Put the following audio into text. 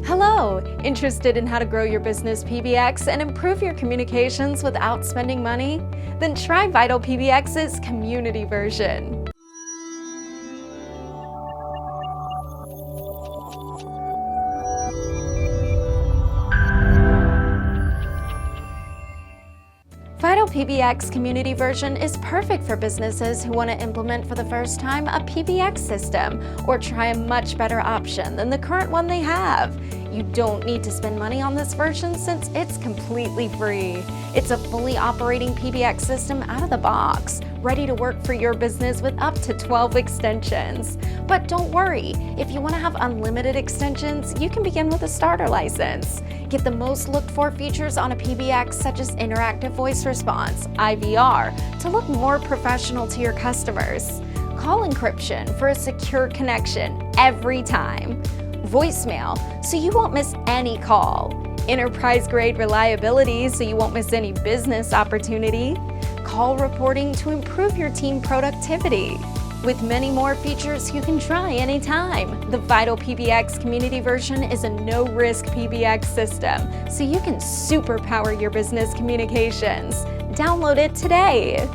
Hello! Interested in how to grow your business PBX and improve your communications without spending money? Then try VitalPBX's community version. VitalPBX Community version is perfect for businesses who want to implement for the first time a PBX system or try a much better option than the current one they have. You don't need to spend money on this version since it's completely free. It's a fully operating PBX system out of the box, ready to work for your business with up to 12 extensions. But don't worry, if you want to have unlimited extensions, you can begin with a starter license. Get the most looked for features on a PBX such as interactive voice response, IVR, to look more professional to your customers. Call encryption for a secure connection every time. Voicemail, so you won't miss any call. Enterprise-grade reliability, so you won't miss any business opportunity. Call reporting to improve your team productivity. With many more features you can try anytime. The VitalPBX Community version is a no-risk PBX system, so you can superpower your business communications. Download it today.